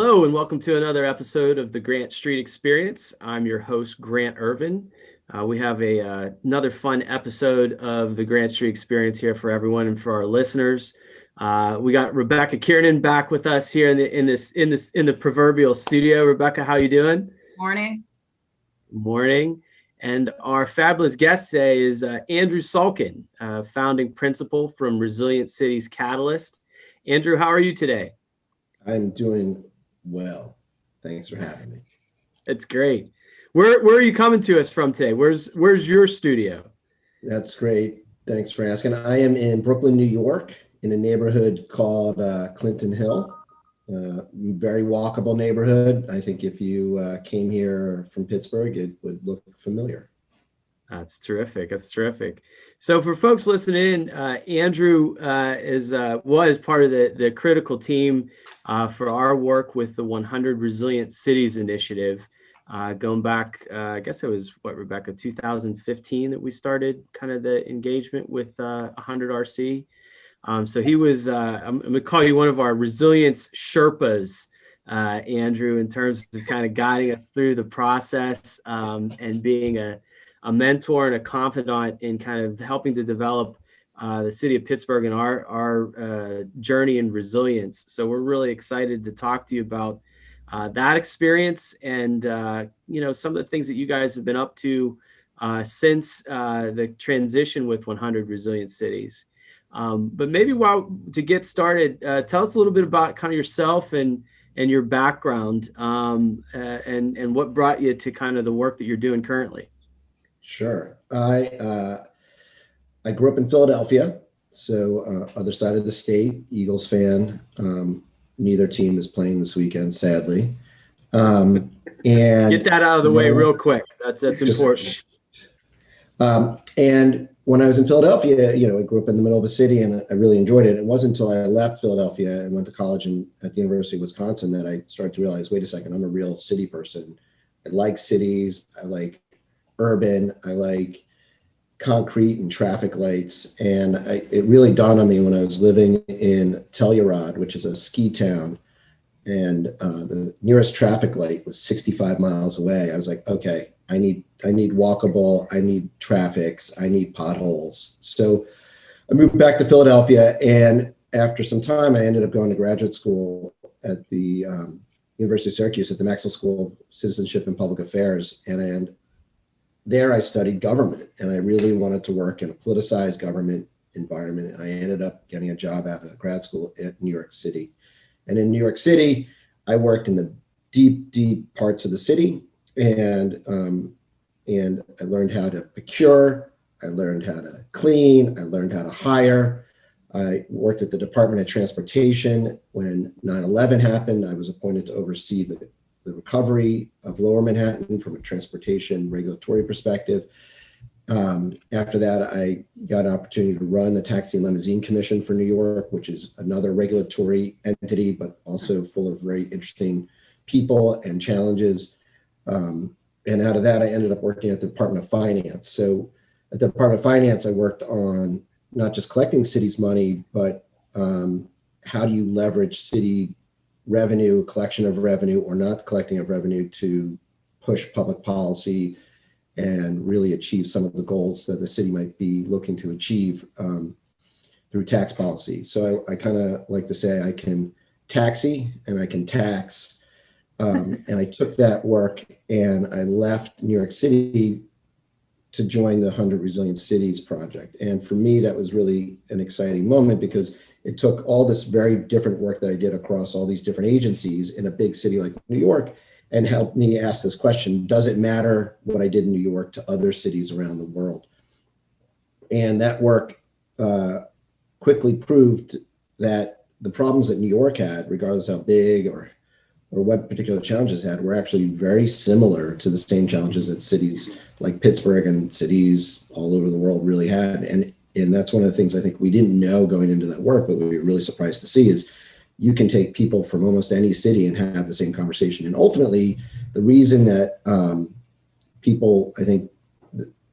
Hello and welcome to another episode of the Grant Street Experience. I'm your host, Grant Ervin. We have another fun episode of the Grant Street Experience here for everyone and for our listeners. We got Rebecca Kiernan back with us here in the proverbial studio. Rebecca, how you doing? Morning. Morning. And our fabulous guest today is Andrew Salkin, founding principal from Resilient Cities Catalyst. Andrew, how are you today? I'm doing well. Thanks for having me. It's great. Where are you coming to us from today? Where's your studio? That's great. Thanks for asking. I am in Brooklyn, New York, in a neighborhood called Clinton Hill. Very walkable neighborhood. I think if you came here from Pittsburgh, it would look familiar. That's terrific. That's terrific. So for folks listening in, Andrew was part of the critical team for our work with the 100 Resilient Cities Initiative, going back, I guess it was, Rebecca, 2015 that we started kind of the engagement with 100 RC. So he was, I'm going to call you one of our resilience Sherpas, Andrew, in terms of kind of guiding us through the process and being a mentor and a confidant in kind of helping to develop the city of Pittsburgh and our journey in resilience. So we're really excited to talk to you about that experience and, some of the things that you guys have been up to since the transition with 100 Resilient Cities. But maybe to get started, tell us a little bit about kind of yourself and your background and what brought you to kind of the work that you're doing currently. Sure. I grew up in Philadelphia, so other side of the state, Eagles fan. Neither team is playing this weekend, sadly. And get that out of the way real quick. That's important. And when I was in Philadelphia, I grew up in the middle of a city and I really enjoyed it. It wasn't until I left Philadelphia and went to college at the University of Wisconsin that I started to realize, wait a second, I'm a real city person. I like cities. I like urban. I like concrete and traffic lights. And it really dawned on me when I was living in Telluride, which is a ski town, and the nearest traffic light was 65 miles away. I was like, okay, I need walkable, I need traffics, I need potholes. So I moved back to Philadelphia, and after some time, I ended up going to graduate school at the University of Syracuse at the Maxwell School of Citizenship and Public Affairs. And there I studied government, and I really wanted to work in a politicized government environment. And I ended up getting a job out of grad school at New York City. And in New York City, I worked in the deep parts of the city, and I learned how to procure, I learned how to clean, I learned how to hire. I worked at the Department of Transportation. When 9/11 happened, I was appointed to oversee the recovery of Lower Manhattan from a transportation regulatory perspective. After that, I got an opportunity to run the Taxi and Limousine Commission for New York, which is another regulatory entity, but also full of very interesting people and challenges. And out of that, I ended up working at the Department of Finance. So at the Department of Finance, I worked on not just collecting city's money, but how do you leverage city revenue, collection of revenue, or not collecting of revenue to push public policy and really achieve some of the goals that the city might be looking to achieve through tax policy. So I kind of like to say I can taxi and I can tax. And I took that work and I left New York City to join the 100 Resilient Cities project. And for me, that was really an exciting moment because it took all this very different work that I did across all these different agencies in a big city like New York and helped me ask this question, does it matter what I did in New York to other cities around the world? And that work quickly proved that the problems that New York had, regardless how big or what particular challenges had, were actually very similar to the same challenges that cities like Pittsburgh and cities all over the world really had. And that's one of the things I think we didn't know going into that work, but we were really surprised to see is you can take people from almost any city and have the same conversation. And ultimately, the reason that people, I think,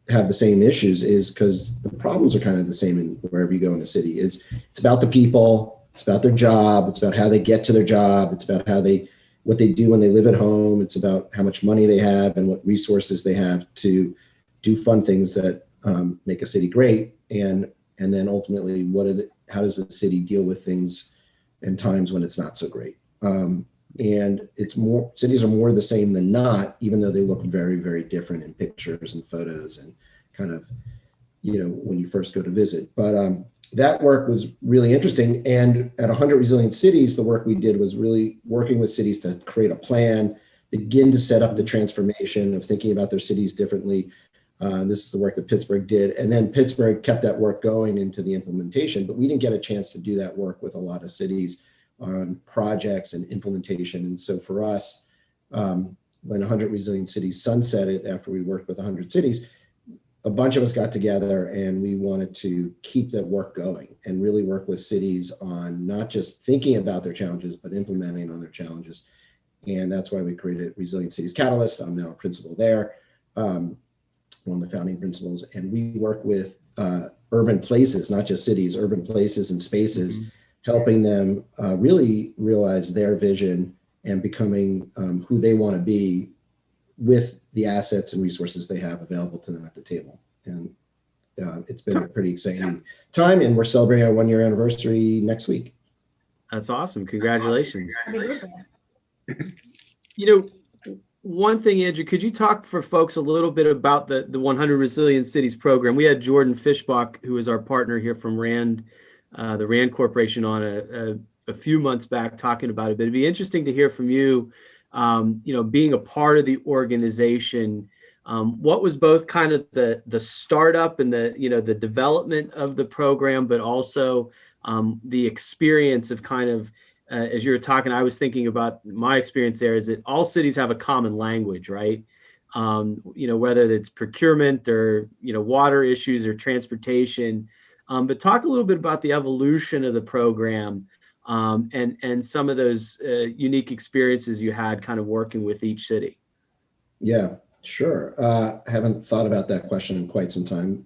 have the same issues is because the problems are kind of the same in wherever you go in a city. It's about the people, it's about their job, it's about how they get to their job, it's about how they what they do when they live at home. It's about how much money they have and what resources they have to do fun things that make a city great. And then ultimately, how does the city deal with things and times when it's not so great? And cities are more the same than not, even though they look very, very different in pictures and photos and kind of, when you first go to visit. But that work was really interesting. And at 100 Resilient Cities, the work we did was really working with cities to create a plan, begin to set up the transformation of thinking about their cities differently. This is the work that Pittsburgh did. And then Pittsburgh kept that work going into the implementation, but we didn't get a chance to do that work with a lot of cities on projects and implementation. And so for us, when 100 Resilient Cities sunsetted after we worked with 100 cities, a bunch of us got together and we wanted to keep that work going and really work with cities on not just thinking about their challenges, but implementing on their challenges. And that's why we created Resilient Cities Catalyst. I'm now a principal there, one of the founding principals. And we work with urban places, not just cities, urban places and spaces, helping them really realize their vision and becoming who they want to be with the assets and resources they have available to them at the table. And it's been a pretty exciting time, and we're celebrating our 1-year anniversary next week. That's awesome. Congratulations. One thing, Andrew, could you talk for folks a little bit about the 100 Resilient Cities program? We had Jordan Fishbach, who is our partner here from RAND, the RAND Corporation, on a few months back talking about it. But it'd be interesting to hear from you, being a part of the organization. What was both kind of the startup and the development of the program, but also the experience of kind of, as you were talking, I was thinking about my experience there is that all cities have a common language, right? Whether it's procurement or, water issues or transportation. But talk a little bit about the evolution of the program and some of those unique experiences you had kind of working with each city. Yeah, sure. I haven't thought about that question in quite some time.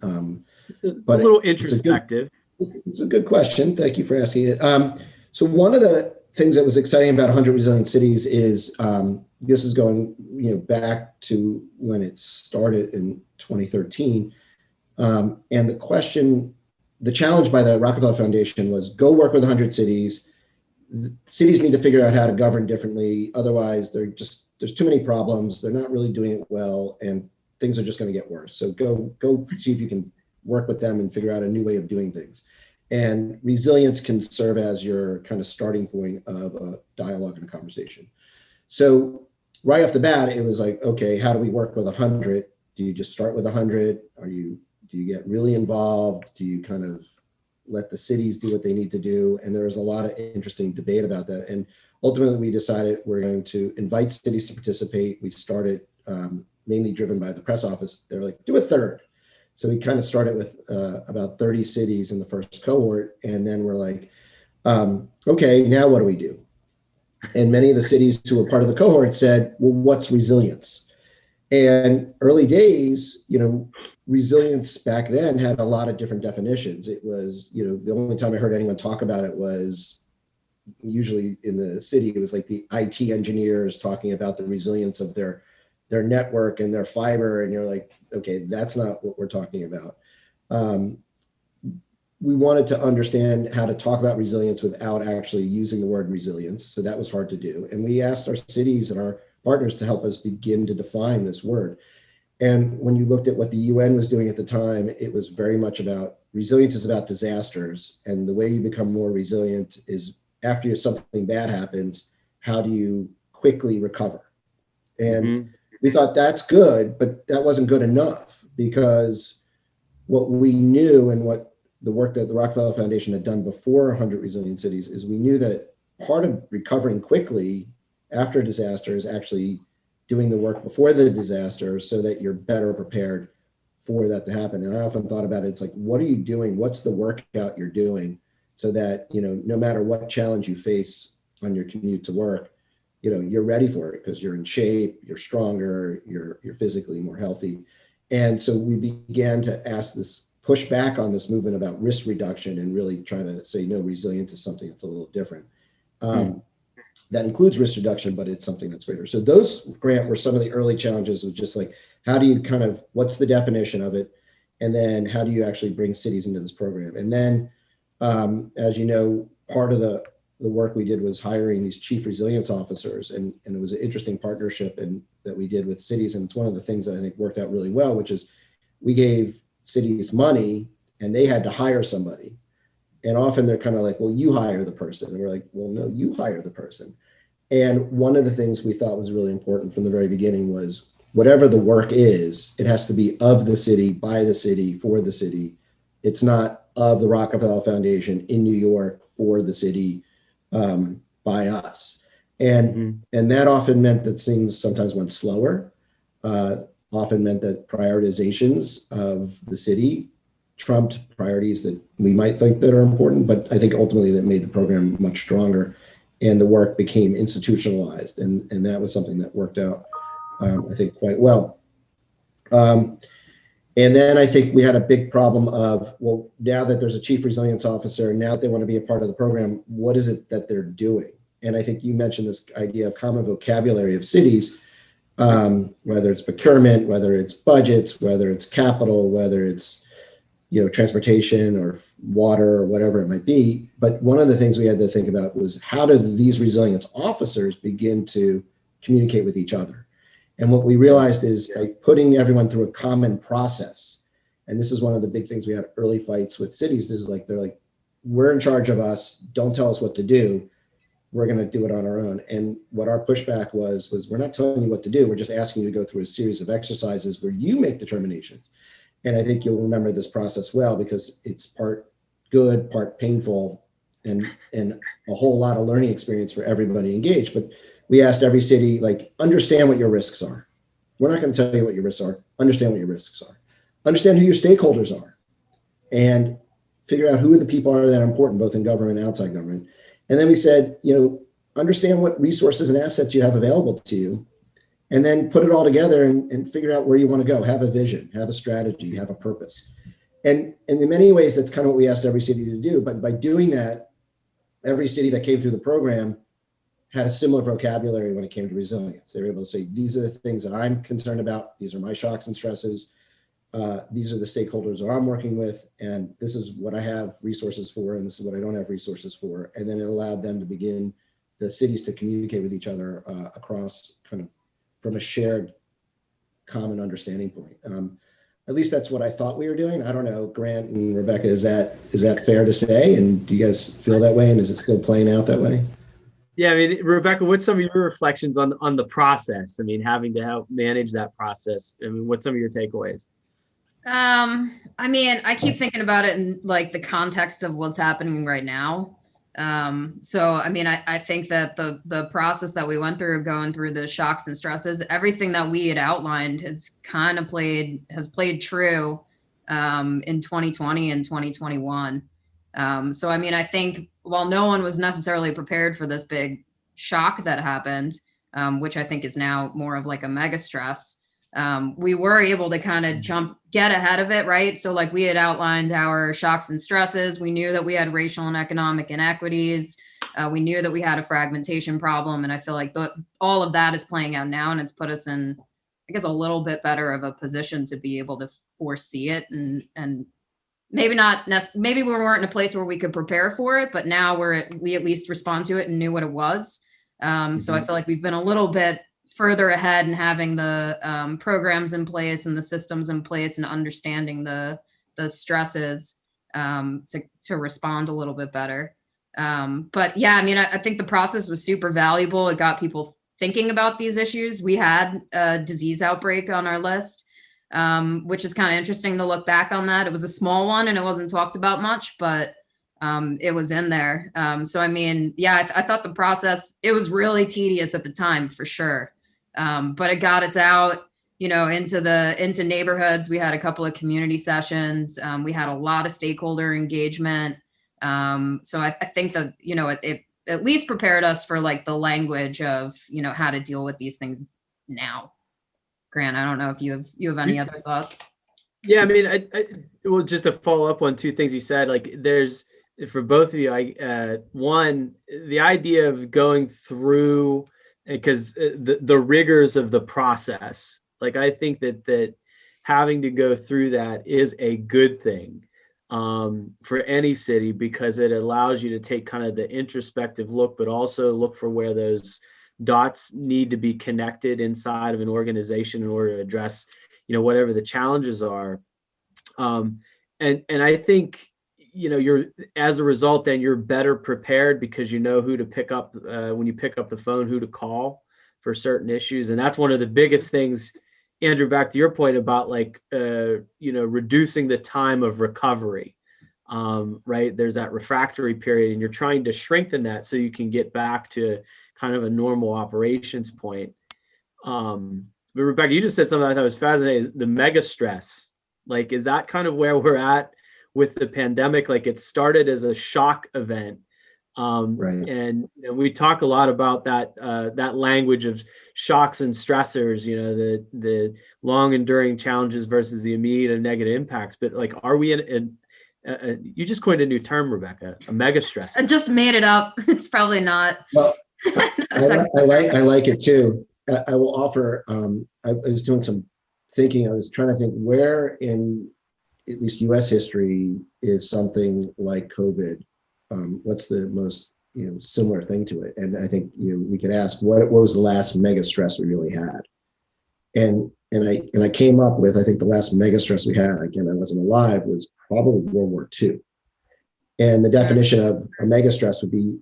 But a little introspective. It's a good question. Thank you for asking it. So one of the things that was exciting about 100 Resilient Cities is this is going back to when it started in 2013. And the challenge by the Rockefeller Foundation was go work with 100 cities. Cities need to figure out how to govern differently. Otherwise, there's too many problems. They're not really doing it well, and things are just going to get worse. So go see if you can work with them and figure out a new way of doing things. And resilience can serve as your kind of starting point of a dialogue and a conversation. So right off the bat, it was like, okay, how do we work with 100? Do you just start with 100? Do you get really involved? Do you kind of let the cities do what they need to do? And there was a lot of interesting debate about that. And ultimately, we decided we're going to invite cities to participate. We started mainly driven by the press office. They're like, do a third. So we kind of started with about 30 cities in the first cohort. And then we're like, okay, now what do we do? And many of the cities who were part of the cohort said, well, what's resilience? And early days, resilience back then had a lot of different definitions. It was, the only time I heard anyone talk about it was usually in the city. It was like the IT engineers talking about the resilience of their network and their fiber. And you're like, okay, that's not what we're talking about. We wanted to understand how to talk about resilience without actually using the word resilience. So that was hard to do. And we asked our cities and our partners to help us begin to define this word. And when you looked at what the UN was doing at the time, it was very much about resilience is about disasters. And the way you become more resilient is after something bad happens, how do you quickly recover? And we thought that's good, but that wasn't good enough, because what we knew and what the work that the Rockefeller Foundation had done before 100 Resilient Cities is we knew that part of recovering quickly after a disaster is actually doing the work before the disaster so that you're better prepared for that to happen. And I often thought about it, it's like, what are you doing? What's the workout you're doing so that, no matter what challenge you face on your commute to work, you're ready for it because you're in shape, you're stronger, you're physically more healthy. And so we began to push back on this movement about risk reduction and really trying to say, no, resilience is something that's a little different. that includes risk reduction, but it's something that's greater. So those, Grant, were some of the early challenges of just like, how do you kind of, what's the definition of it? And then how do you actually bring cities into this program? And then, as you know, part of the work we did was hiring these chief resilience officers, and it was an interesting partnership that we did with cities. And it's one of the things that I think worked out really well, which is we gave cities money and they had to hire somebody. And often they're kind of like, well, you hire the person. And we're like, well, no, you hire the person. And one of the things we thought was really important from the very beginning was whatever the work is, it has to be of the city, by the city, for the city. It's not of the Rockefeller Foundation in New York for the city, by us. And that often meant that things sometimes went slower, often meant that prioritizations of the city trumped priorities that we might think that are important, but I think ultimately that made the program much stronger, and the work became institutionalized, and that was something that worked out, I think, quite well. And then I think we had a big problem of, well, now that there's a chief resilience officer, and now that they want to be a part of the program, what is it that they're doing? And I think you mentioned this idea of common vocabulary of cities, whether it's procurement, whether it's budgets, whether it's capital, whether it's transportation or water or whatever it might be. But one of the things we had to think about was, how do these resilience officers begin to communicate with each other? And what we realized is by putting everyone through a common process, and this is one of the big things we had early fights with cities. This is like, they're like, we're in charge of us. Don't tell us what to do. We're going to do it on our own. And what our pushback was we're not telling you what to do. We're just asking you to go through a series of exercises where you make determinations. And I think you'll remember this process well, because it's part good, part painful, and a whole lot of learning experience for everybody engaged. But we asked every city, like, understand what your risks are. We're not going to tell you what your risks are. Understand what your risks are. Understand who your stakeholders are, and figure out who the people are that are important, both in government and outside government. And then we said, understand what resources and assets you have available to you, and then put it all together and figure out where you want to go. Have a vision, have a strategy, have a purpose. And in many ways, that's kind of what we asked every city to do. But by doing that, every city that came through the program had a similar vocabulary when it came to resilience. They were able to say, these are the things that I'm concerned about. These are my shocks and stresses. These are the stakeholders that I'm working with. And this is what I have resources for. And this is what I don't have resources for. And then it allowed them to begin, the cities, to communicate with each other across kind of from a shared common understanding point. At least that's what I thought we were doing. I don't know, Grant and Rebecca, is that fair to say? And do you guys feel that way? And is it still playing out that way? Yeah, I mean, Rebecca, what's some of your reflections on the process? I mean, having to help manage that process. I mean, what's some of your takeaways? I mean, I keep thinking about it in like the context of what's happening right now. So, I mean, I think that the process that we went through, going through the shocks and stresses, everything that we had outlined has kind of played true in 2020 and 2021. So, I mean, I think while no one was necessarily prepared for this big shock that happened, which I think is now more of like a mega stress, we were able to kind of get ahead of it, right? So like we had outlined our shocks and stresses. We knew that we had racial and economic inequities. We knew that we had a fragmentation problem. And I feel like all of that is playing out now, and it's put us in, I guess, a little bit better of a position to be able to foresee it and maybe not, maybe we weren't in a place where we could prepare for it, but now we at least respond to it and knew what it was. So I feel like we've been a little bit further ahead in having the programs in place and the systems in place and understanding the stresses to respond a little bit better. But yeah, I mean, I think the process was super valuable. It got people thinking about these issues. We had a disease outbreak on our list, which is kind of interesting to look back on that. It was a small one and it wasn't talked about much, but it was in there. So, I mean, yeah, I thought the process, it was really tedious at the time for sure. But it got us out, into neighborhoods. We had a couple of community sessions. We had a lot of stakeholder engagement. So I think that, it at least prepared us for like the language of, how to deal with these things now. Grant, I don't know if you have any other thoughts. Yeah, I mean, well, just to follow up on two things you said, like there's for both of you. One, the idea of going through, because the rigors of the process, like I think that having to go through that is a good thing for any city, because it allows you to take kind of the introspective look, but also look for where those dots need to be connected inside of an organization in order to address, whatever the challenges are. And I think, you're, as a result, then you're better prepared because you know who to pick up when you pick up the phone, who to call for certain issues. And that's one of the biggest things, Andrew, back to your point about reducing the time of recovery, right? There's that refractory period, and you're trying to strengthen that so you can get back to kind of a normal operations point. But Rebecca, you just said something I thought was fascinating, the mega stress. Like, is that kind of where we're at with the pandemic? Like, it started as a shock event. Right. And we talk a lot about that language of shocks and stressors, the long enduring challenges versus the immediate and negative impacts. But like, are we in you just coined a new term, Rebecca, a mega stress? I just made it up. It's probably not. Well, I like it too. I will offer, I was doing some thinking. I was trying to think where in at least US history is something like COVID. What's the most similar thing to it? And I think we could ask what was the last mega stress we really had, and I came up with, I think the last mega stress we had, again, I wasn't alive, was probably World War II. And the definition of a mega stress would be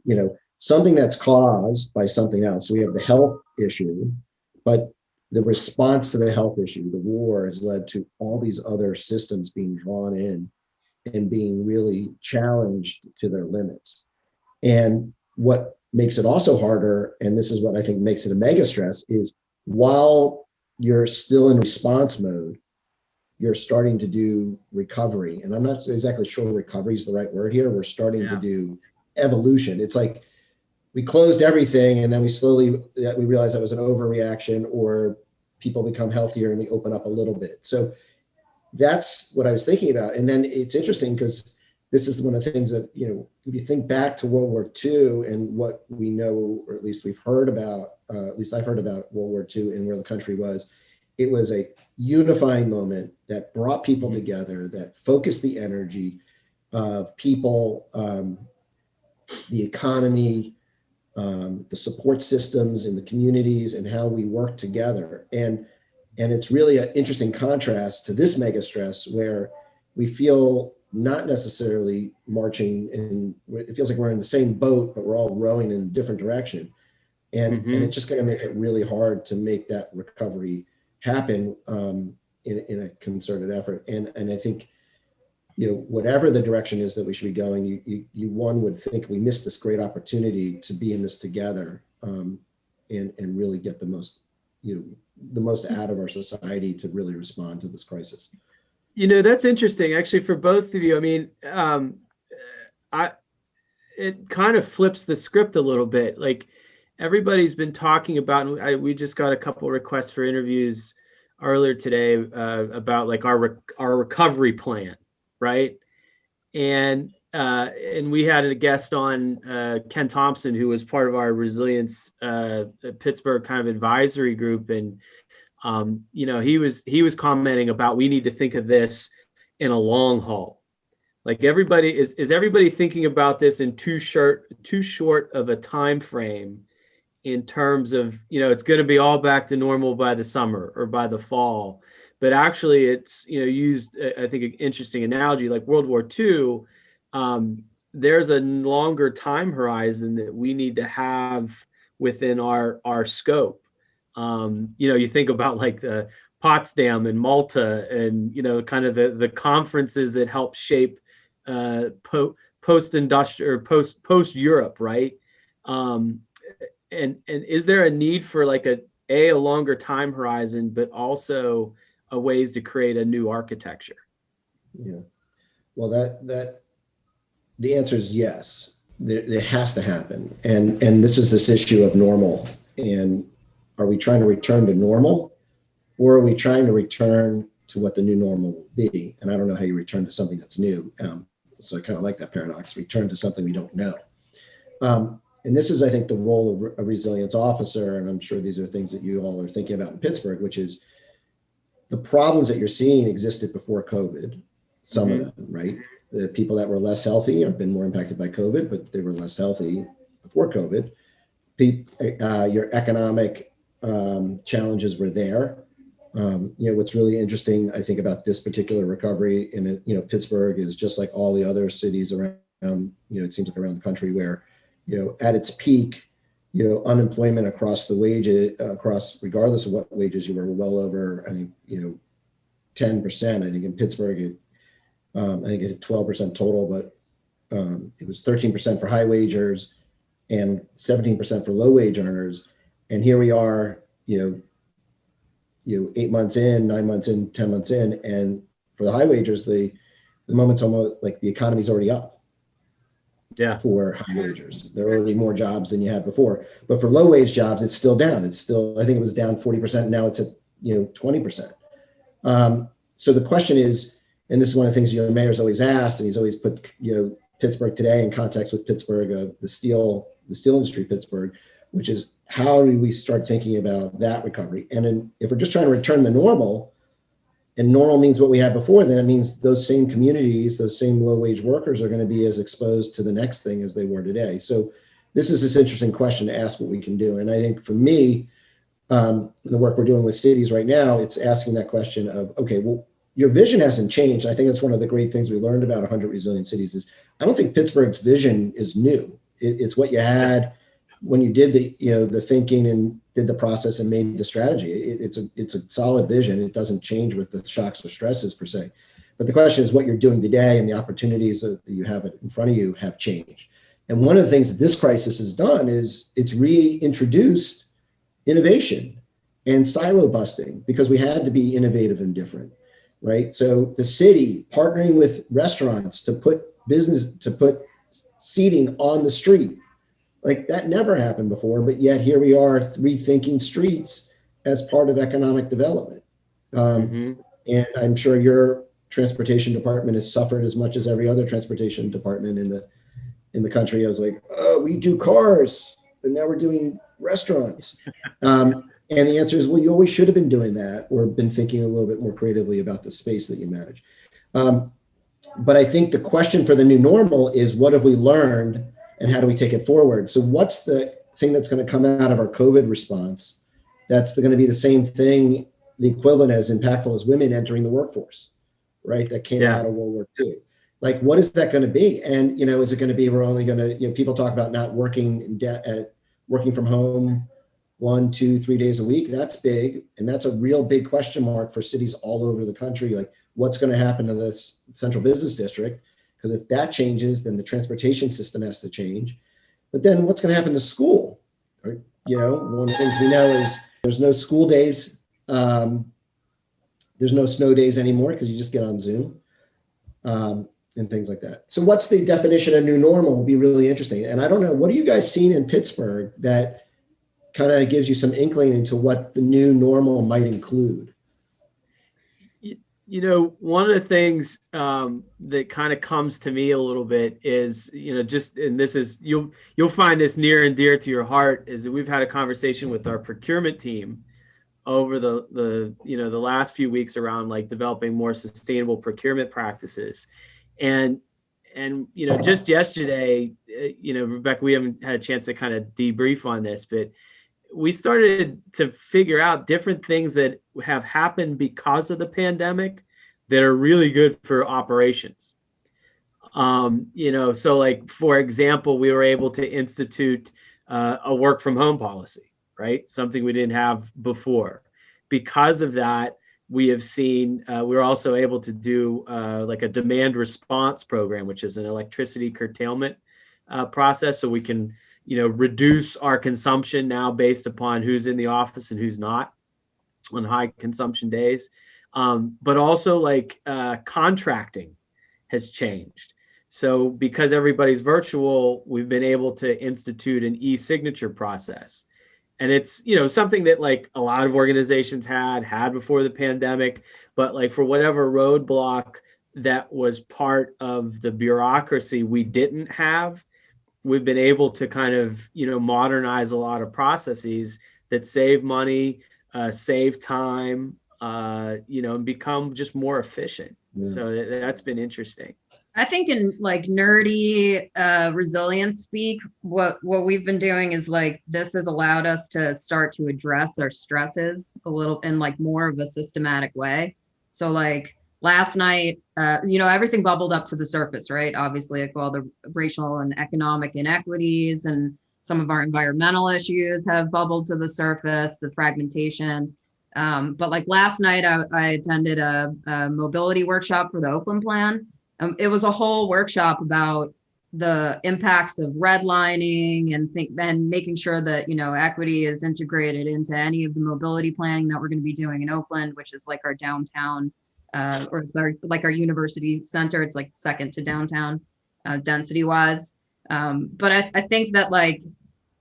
something that's caused by something else. So we have the health issue, but the response to the health issue, the war, has led to all these other systems being drawn in and being really challenged to their limits. And what makes it also harder, and this is what I think makes it a mega stress, is while you're still in response mode, you're starting to do recovery. And I'm not exactly sure recovery is the right word here. We're starting to do evolution. It's like we closed everything and then we realized that was an overreaction, or people become healthier and we open up a little bit. So that's what I was thinking about. And then it's interesting because this is one of the things that, if you think back to World War II and what we know, or at least we've heard about, at least I've heard about World War II and where the country was, it was a unifying moment that brought people together, that focused the energy of people, the economy, the support systems in the communities, and how we work together. And it's really an interesting contrast to this mega stress, where we feel not necessarily marching, and it feels like we're in the same boat, but we're all rowing in a different direction. And it's just going to make it really hard to make that recovery happen in a concerted effort. And I think, whatever the direction is that we should be going, you one would think we missed this great opportunity to be in this together, and really get the most out of our society to really respond to this crisis. That's interesting, actually, for both of you. I mean, it kind of flips the script a little bit. Like, everybody's been talking about, and we just got a couple of requests for interviews earlier today about like our recovery plan, right? And we had a guest on, Ken Thompson, who was part of our resilience Pittsburgh kind of advisory group, and he was commenting about, we need to think of this in a long haul. Like, everybody is everybody thinking about this in too short of a time frame, in terms of, it's going to be all back to normal by the summer or by the fall. But actually, it's, used, I think, an interesting analogy, like World War II. There's a longer time horizon that we need to have within our scope. You think about like the Potsdam and Malta, and kind of the conferences that help shape post-industrial or post Europe, right? And is there a need for like a longer time horizon, but also a ways to create a new architecture? Yeah. Well, that the answer is yes. It has to happen, and this is this issue of normal. And are we trying to return to normal, or are we trying to return to what the new normal will be? And I don't know how you return to something that's new. So I kind of like that paradox, return to something we don't know. And this is, I think, the role of a resilience officer, and I'm sure these are things that you all are thinking about in Pittsburgh, which is the problems that you're seeing existed before COVID, some of them, right? The people that were less healthy have been more impacted by COVID, but they were less healthy before COVID. Your economic challenges were there. What's really interesting, I think, about this particular recovery in Pittsburgh is just like all the other cities around, it seems like around the country where, at its peak, unemployment across the wages, regardless of what wages you were, well over, I think, 10%. I think in Pittsburgh, I think it hit 12% total, but it was 13% for high wagers and 17% for low wage earners. And here we are, 8 months in, 9 months in, 10 months in, and for the high wagers, the moment's almost like the economy's already up. Yeah. For high wagers, there are already more jobs than you had before. But for low wage jobs, it's still down. It's still, I think it was down 40%. Now it's at 20%. So the question is, and this is one of the things your mayor's always asked, and he's always put Pittsburgh today in context with Pittsburgh, the steel industry, Pittsburgh, which is how do we start thinking about that recovery? And then if we're just trying to return the normal, and normal means what we had before, then it means those same communities, those same low wage workers are going to be as exposed to the next thing as they were today. So this is this interesting question to ask what we can do. And I think for me, the work we're doing with cities right now, it's asking that question of, okay, well, your vision hasn't changed. I think that's one of the great things we learned about 100 Resilient Cities is I don't think Pittsburgh's vision is new. It's what you had when you did the thinking and did the process and made the strategy. It's a solid vision. It doesn't change with the shocks or stresses per se. But the question is what you're doing today and the opportunities that you have in front of you have changed. And one of the things that this crisis has done is it's reintroduced innovation and silo busting because we had to be innovative and different, right? So the city partnering with restaurants to put seating on the street. Like that never happened before, but yet here we are rethinking streets as part of economic development. And I'm sure your transportation department has suffered as much as every other transportation department in the country. I was like, oh, we do cars, and now we're doing restaurants. And the answer is, well, you always should have been doing that or been thinking a little bit more creatively about the space that you manage. But I think the question for the new normal is what have we learned and how do we take it forward? So what's the thing that's going to come out of our COVID response that's going to be the same thing, the equivalent as impactful as women entering the workforce, right? That came out of World War II. Like, what is that going to be? And, is it going to be, we're only going to, people talk about not working working from home 1, 2, 3 days a week. That's big. And that's a real big question mark for cities all over the country. Like, what's going to happen to this central business district? Because if that changes, then the transportation system has to change. But then what's going to happen to school? Or, one of the things we know is there's no school days. There's no snow days anymore because you just get on Zoom and things like that. So what's the definition of new normal will be really interesting. And I don't know, what are you guys seeing in Pittsburgh that kind of gives you some inkling into what the new normal might include? One of the things that kind of comes to me a little bit is, and this is, you'll find this near and dear to your heart, is that we've had a conversation with our procurement team over the last few weeks around like developing more sustainable procurement practices. And just yesterday, Rebecca, we haven't had a chance to kind of debrief on this, but we started to figure out different things that have happened because of the pandemic that are really good for operations. So like, for example, we were able to institute a work from home policy, right? Something we didn't have before. Because of that, we have seen, we're also able to do like a demand response program, which is an electricity curtailment process. So we can reduce our consumption now based upon who's in the office and who's not on high consumption days. But also like contracting has changed. So because everybody's virtual, we've been able to institute an e-signature process. And it's, something that like a lot of organizations had before the pandemic, but like for whatever roadblock that was part of the bureaucracy we didn't have. We've been able to kind of, modernize a lot of processes that save money, save time, and become just more efficient. Yeah. So that's been interesting. I think in like nerdy resilience speak, what we've been doing is like this has allowed us to start to address our stresses a little in like more of a systematic way. So like last night, everything bubbled up to the surface, right? Obviously, like all the racial and economic inequities and some of our environmental issues have bubbled to the surface, the fragmentation. But like last night, I attended a mobility workshop for the Oakland Plan. It was a whole workshop about the impacts of redlining and making sure that, equity is integrated into any of the mobility planning that we're going to be doing in Oakland, which is like our downtown or like our university center. It's like second to downtown density wise. But I think that like,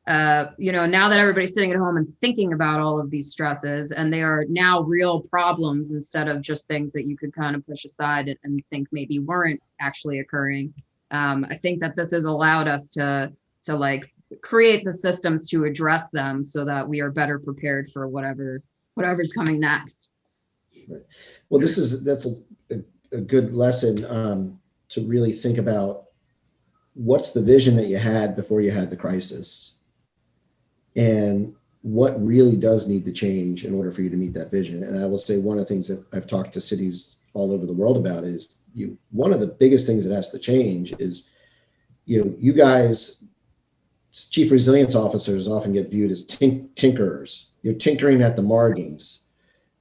now that everybody's sitting at home and thinking about all of these stresses, and they are now real problems instead of just things that you could kind of push aside and think maybe weren't actually occurring. I think that this has allowed us to like create the systems to address them so that we are better prepared for whatever's coming next. Right. Well, that's a good lesson to really think about what's the vision that you had before you had the crisis, and what really does need to change in order for you to meet that vision. And I will say one of the things that I've talked to cities all over the world about is one of the biggest things that has to change is, you guys, chief resilience officers often get viewed as tinkerers. You're tinkering at the margins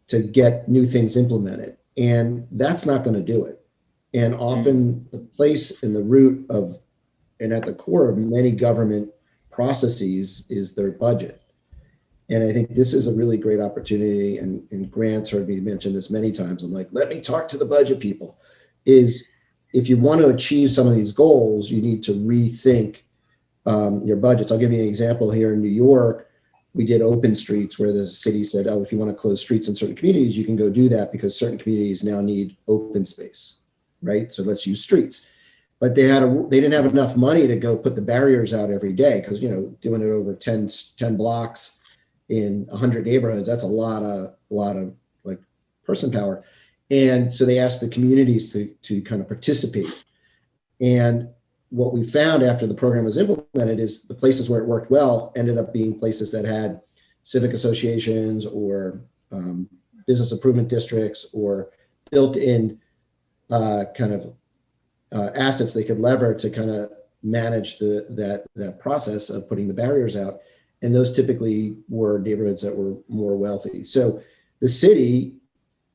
to get new things implemented. And that's not going to do it. And often the place and the root of, and at the core of many government processes is their budget. And I think this is a really great opportunity, and Grant's heard me mention this many times. I'm like, let me talk to the budget people. Is if you want to achieve some of these goals, you need to rethink your budgets. I'll give you an example. Here in New York, we did open streets where the city said, oh, if you want to close streets in certain communities, you can go do that because certain communities now need open space, right? So let's use streets. But they didn't have enough money to go put the barriers out every day because, doing it over 10 blocks in 100 neighborhoods, that's a lot of like person power. And so they asked the communities to kind of participate. And what we found after the program was implemented is the places where it worked well ended up being places that had civic associations or business improvement districts or built-in kind of assets they could lever to kind of manage that process of putting the barriers out. And those typically were neighborhoods that were more wealthy. So the city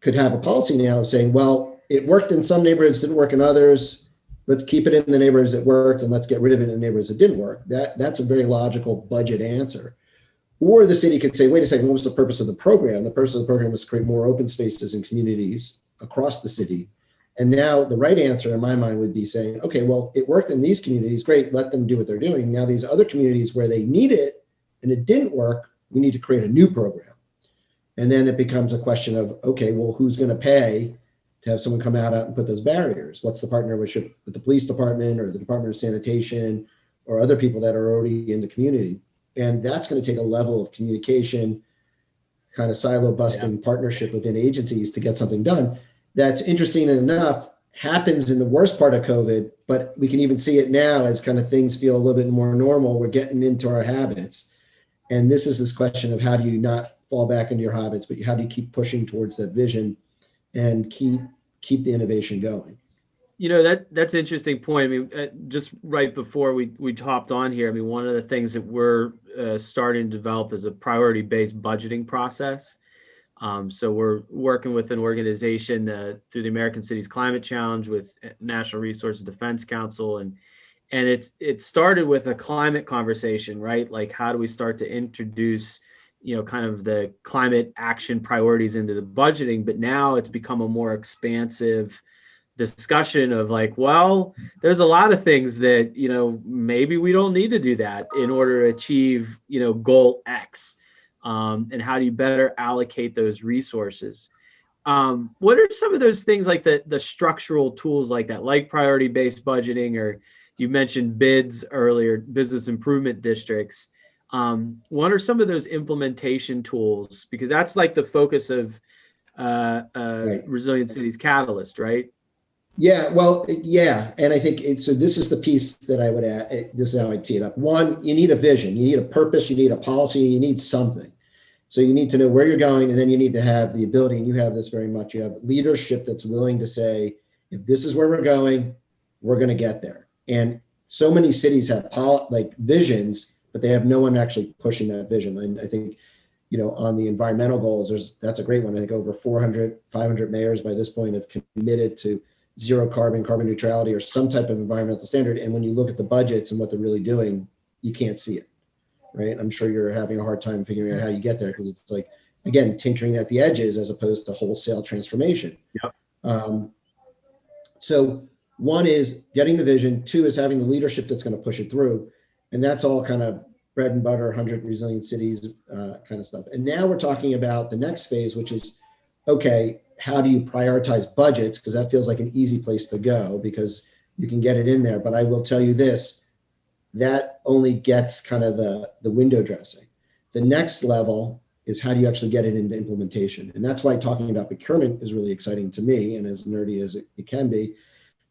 could have a policy now of saying, well, it worked in some neighborhoods, didn't work in others. Let's keep it in the neighborhoods that worked and let's get rid of it in the neighborhoods that didn't work. That's a very logical budget answer. Or the city could say, wait a second, what was the purpose of the program? The purpose of the program was to create more open spaces in communities across the city. And now the right answer in my mind would be saying, okay, well, it worked in these communities, great, let them do what they're doing. Now these other communities where they need it and it didn't work, we need to create a new program. And then it becomes a question of, okay, well, who's going to pay to have someone come out and put those barriers? What's the partnership with the police department or the Department of Sanitation or other people that are already in the community? And that's going to take a level of communication, kind of silo busting partnership within agencies to get something done. That's interesting enough, happens in the worst part of COVID, but we can even see it now as kind of things feel a little bit more normal. We're getting into our habits. And this is this question of how do you not fall back into your habits, but how do you keep pushing towards that vision and keep the innovation going? That's an interesting point. I mean, just right before we hopped on here, I mean, one of the things that we're starting to develop is a priority-based budgeting process. So we're working with an organization through the American Cities Climate Challenge with National Resource Defense Council, and it started with a climate conversation, right? Like, how do we start to introduce, kind of the climate action priorities into the budgeting? But now it's become a more expansive discussion of like, well, there's a lot of things that, maybe we don't need to do that in order to achieve, goal X. And how do you better allocate those resources? What are some of those things like the structural tools like that, like priority-based budgeting, or you mentioned BIDs earlier, business improvement districts? What are some of those implementation tools? Because that's like the focus of Right. Resilient Cities Catalyst, right? Yeah, well, yeah. And I think so this is the piece that I would add. This is how I tee it up. One, you need a vision, you need a purpose, you need a policy, you need something. So you need to know where you're going, and then you need to have the ability, and you have this very much, you have leadership that's willing to say, if this is where we're going, we're going to get there. And so many cities have like visions, but they have no one actually pushing that vision. And I think, on the environmental goals, that's a great one. I think over 500 mayors by this point have committed to zero carbon neutrality, or some type of environmental standard. And when you look at the budgets and what they're really doing, you can't see it, right? I'm sure you're having a hard time figuring out how you get there, because it's like, again, tinkering at the edges as opposed to wholesale transformation. Yep. So one is getting the vision. Two is having the leadership that's going to push it through. And that's all kind of bread and butter, 100 resilient cities kind of stuff. And now we're talking about the next phase, which is, okay, how do you prioritize budgets? Because that feels like an easy place to go because you can get it in there. But I will tell you this, that only gets kind of the window dressing. The next level is how do you actually get it into implementation? And that's why talking about procurement is really exciting to me, and as nerdy as it can be.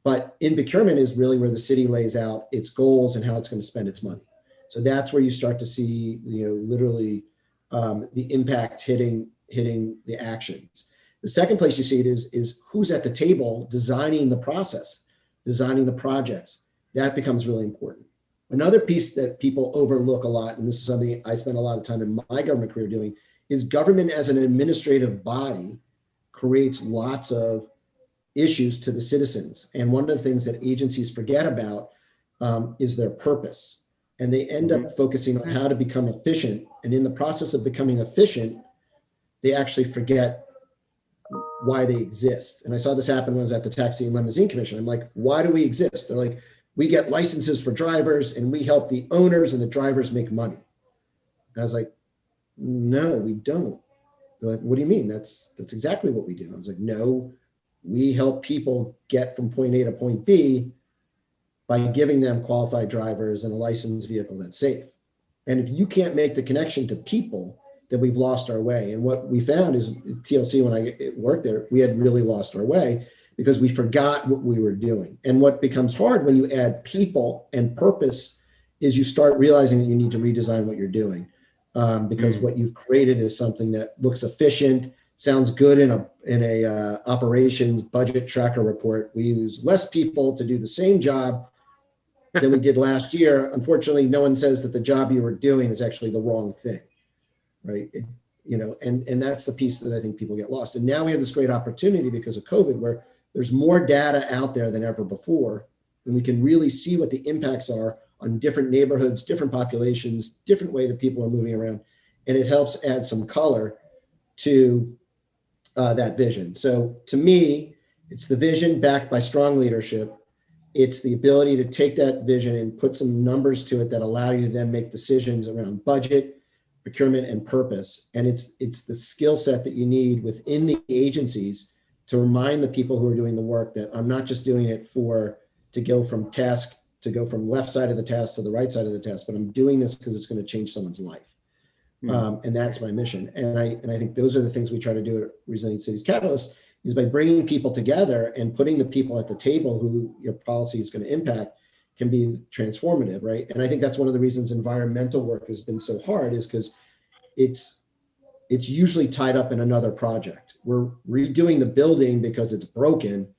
But in procurement is really where the city lays out its goals and how it's going to spend its money. So that's where you start to see, literally the impact hitting the actions. The second place you see it is who's at the table designing the process, designing the projects. That becomes really important. Another piece that people overlook a lot, and this is something I spent a lot of time in my government career doing, is government as an administrative body creates lots of issues to the citizens. And one of the things that agencies forget about is their purpose. And they end up focusing on how to become efficient. And in the process of becoming efficient, they actually forget why they exist. And I saw this happen when I was at the Taxi and Limousine Commission. I'm like, why do we exist? They're like, we get licenses for drivers and we help the owners and the drivers make money. And I was like, no, we don't. They're like, what do you mean? That's exactly what we do. I was like, no, we help people get from point A to point B by giving them qualified drivers and a licensed vehicle that's safe. And if you can't make the connection to people, then we've lost our way. And what we found is TLC, when I worked there, we had really lost our way because we forgot what we were doing. And what becomes hard when you add people and purpose is you start realizing that you need to redesign what you're doing because what you've created is something that looks efficient, sounds good in a operations budget tracker report. We use less people to do the same job than we did last year. Unfortunately, no one says that the job you were doing is actually the wrong thing, right? And that's the piece that I think people get lost. And now we have this great opportunity because of COVID where there's more data out there than ever before, and we can really see what the impacts are on different neighborhoods, different populations, different way that people are moving around. And it helps add some color to that vision. So to me, it's the vision backed by strong leadership. It's the ability to take that vision and put some numbers to it that allow you to then make decisions around budget, procurement, and purpose. And it's the skill set that you need within the agencies to remind the people who are doing the work that I'm not just doing it to go from left side of the task to the right side of the task, but I'm doing this because it's going to change someone's life. And that's my mission. And I think those are the things we try to do at Resilient Cities Catalyst is by bringing people together and putting the people at the table who your policy is going to impact can be transformative, right? And I think that's one of the reasons environmental work has been so hard is because it's usually tied up in another project. We're redoing the building because it's broken.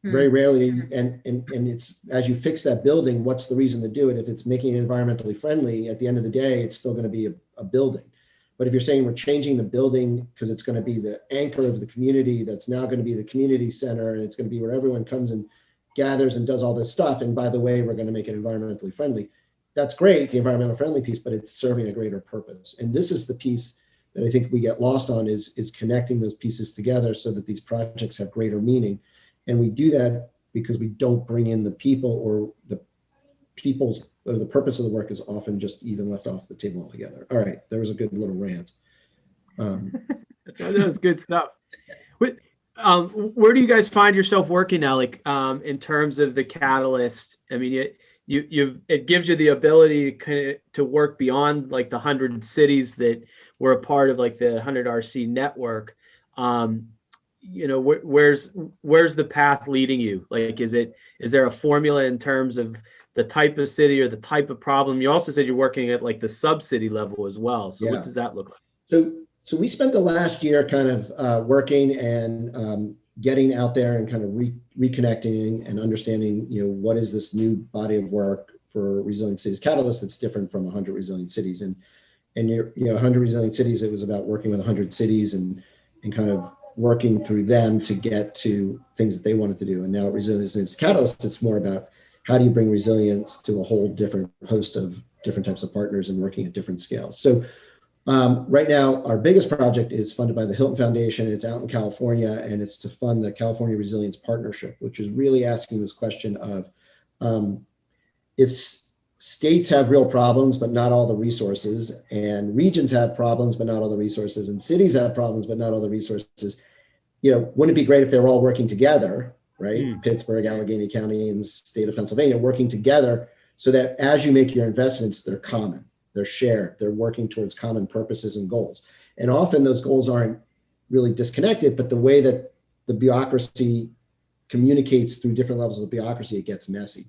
Very rarely, and it's as you fix that building, what's the reason to do it? If it's making it environmentally friendly, at the end of the day, it's still going to be a building. But if you're saying we're changing the building because it's going to be the anchor of the community, that's now going to be the community center, and it's going to be where everyone comes and gathers and does all this stuff. And by the way, we're going to make it environmentally friendly. That's great, the environmental friendly piece, but it's serving a greater purpose. And this is the piece that I think we get lost on is connecting those pieces together so that these projects have greater meaning. And we do that because we don't bring in the people, or the purpose of the work is often just even left off the table altogether. All right, there was a good little rant. That's good stuff. But where do you guys find yourself working now? Like in terms of the catalyst, I mean, it gives you the ability to work beyond like the 100 cities that were a part of like the 100 RC network. Where's the path leading you? Like, is there a formula in terms of the type of city or the type of problem? You also said you're working at like the sub-city level as well. So Yeah. what does that look like? So we spent the last year kind of working and getting out there and kind of reconnecting and understanding, what is this new body of work for Resilient Cities Catalyst that's different from 100 Resilient Cities. And 100 Resilient Cities, it was about working with 100 cities and kind of working through them to get to things that they wanted to do. And now at Resilient Cities Catalyst, it's more about how do you bring resilience to a whole different host of different types of partners and working at different scales. So right now, our biggest project is funded by the Hilton Foundation. It's out in California, and it's to fund the California Resilience Partnership, which is really asking this question of if states have real problems, but not all the resources, and regions have problems, but not all the resources, and cities have problems, but not all the resources, wouldn't it be great if they were all working together, right? Pittsburgh, Allegheny County, and the state of Pennsylvania working together so that as you make your investments, they're common. They're shared, they're working towards common purposes and goals. And often those goals aren't really disconnected, but the way that the bureaucracy communicates through different levels of bureaucracy, it gets messy.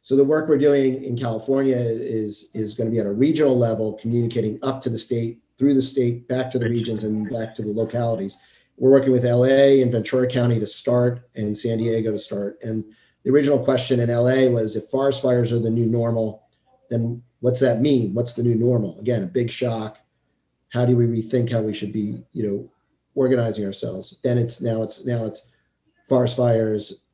So the work we're doing in California is going to be at a regional level, communicating up to the state, through the state, back to the regions and back to the localities. We're working with LA and Ventura County to start and San Diego to start. And the original question in LA was, if forest fires are the new normal, then what's that mean? What's the new normal? Again, a big shock. How do we rethink how we should be, organizing ourselves? Then it's forest fires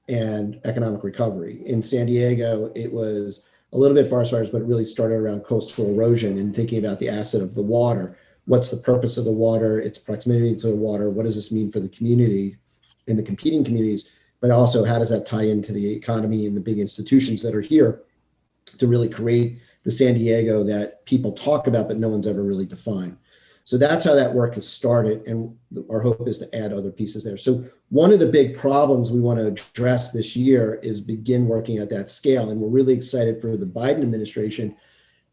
and economic recovery. In San Diego, it was a little bit forest fires, but it really started around coastal erosion and thinking about the asset of the water. What's the purpose of the water? Its proximity to the water. What does this mean for the community and the competing communities? But also, how does that tie into the economy and the big institutions that are here to really create the San Diego that people talk about, but no one's ever really defined. So that's how that work has started. And our hope is to add other pieces there. So one of the big problems we want to address this year is begin working at that scale. And we're really excited for the Biden administration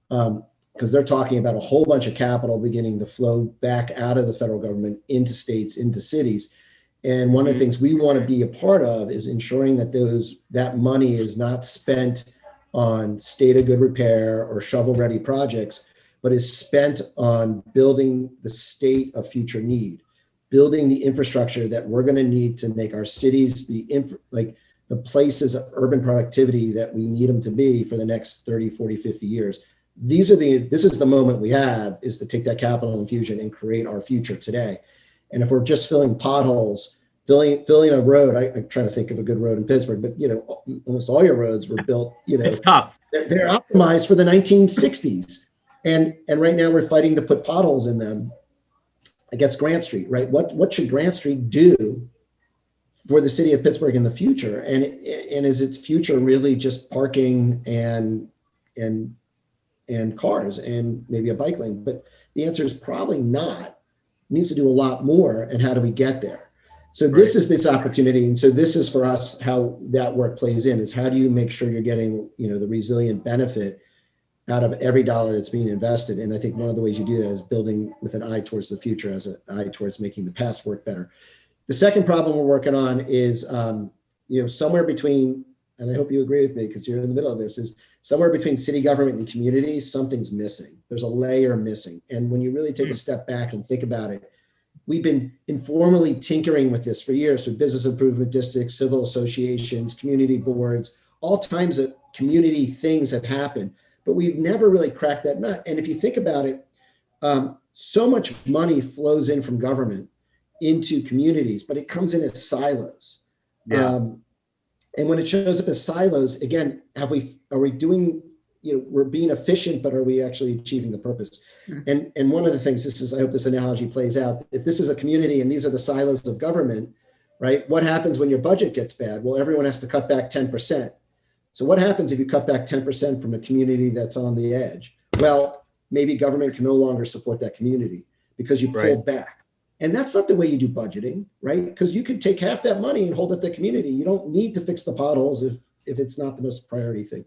because they're talking about a whole bunch of capital beginning to flow back out of the federal government into states, into cities. And one of the things we want to be a part of is ensuring that that money is not spent on state of good repair or shovel ready projects, but is spent on building the state of future need, building the infrastructure that we're going to need to make our cities the places of urban productivity that we need them to be for the next 30, 40, 50 years. This is the moment we have, is to take that capital infusion and create our future today. And if we're just filling potholes, filling a road, I'm trying to think of a good road in Pittsburgh, but almost all your roads were built, it's tough. They're optimized for the 1960s. And right now we're fighting to put potholes in them against Grant Street, right? What should Grant Street do for the city of Pittsburgh in the future? And is its future really just parking and cars and maybe a bike lane? But the answer is probably not. It needs to do a lot more. And how do we get there? So this is this opportunity. And so this is for us how that work plays in, is how do you make sure you're getting, the resilient benefit out of every dollar that's being invested. And I think one of the ways you do that is building with an eye towards the future, as an eye towards making the past work better. The second problem we're working on is, somewhere between, and I hope you agree with me because you're in the middle of this, is somewhere between city government and communities, something's missing. There's a layer missing. And when you really take a step back and think about it, we've been informally tinkering with this for years through business improvement districts, civil associations, community boards, all kinds of community things have happened, but we've never really cracked that nut. And if you think about it, so much money flows in from government into communities, but it comes in as silos. Yeah. And when it shows up as silos, again, are we doing, we're being efficient, but are we actually achieving the purpose? And one of the things, I hope this analogy plays out. If this is a community and these are the silos of government, right? What happens when your budget gets bad? Well, everyone has to cut back 10%. So what happens if you cut back 10% from a community that's on the edge? Well, maybe government can no longer support that community because you pulled back. And that's not the way you do budgeting, right? Because you could take half that money and hold up the community. You don't need to fix the potholes if it's not the most priority thing.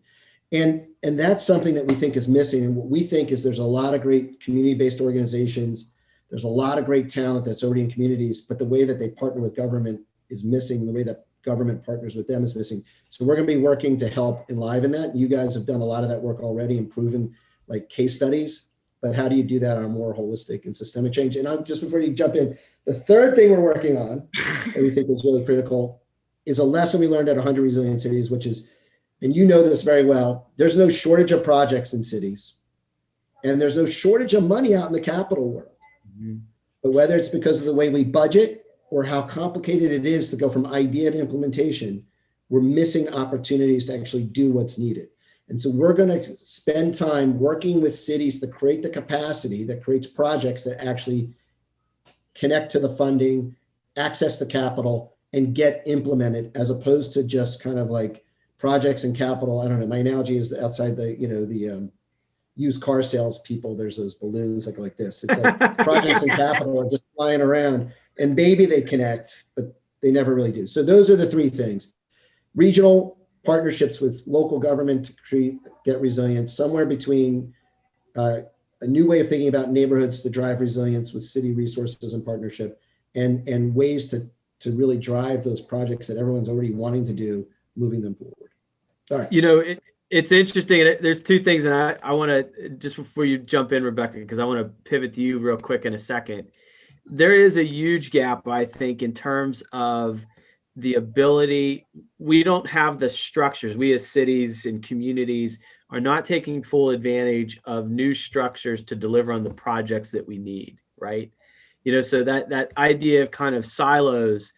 And that's something that we think is missing. And what we think is there's a lot of great community-based organizations. There's a lot of great talent that's already in communities, but the way that they partner with government is missing. The way that government partners with them is missing. So we're going to be working to help enliven that. You guys have done a lot of that work already and proven like case studies, but how do you do that on a more holistic and systemic change? And just before you jump in, the third thing we're working on that we think is really critical is a lesson we learned at 100 Resilient Cities, which is, and you know this very well, there's no shortage of projects in cities, and there's no shortage of money out in the capital world. Mm-hmm. But whether it's because of the way we budget or how complicated it is to go from idea to implementation, we're missing opportunities to actually do what's needed. And so we're going to spend time working with cities to create the capacity that creates projects that actually connect to the funding, access the capital, and get implemented, as opposed to just kind of like projects and capital. I don't know. My analogy is outside the used car sales people. There's those balloons that go like this. It's like project and capital are just flying around, and maybe they connect, but they never really do. So those are the three things: regional partnerships with local government to get resilience, somewhere between a new way of thinking about neighborhoods to drive resilience with city resources and partnership, and ways to really drive those projects that everyone's already wanting to do, moving them forward. All right. It's interesting. There's two things, and I want to, just before you jump in, Rebecca, because I want to pivot to you real quick in a second. There is a huge gap, I think, in terms of the ability. We don't have the structures. We as cities and communities are not taking full advantage of new structures to deliver on the projects that we need, right? So that idea of kind of silos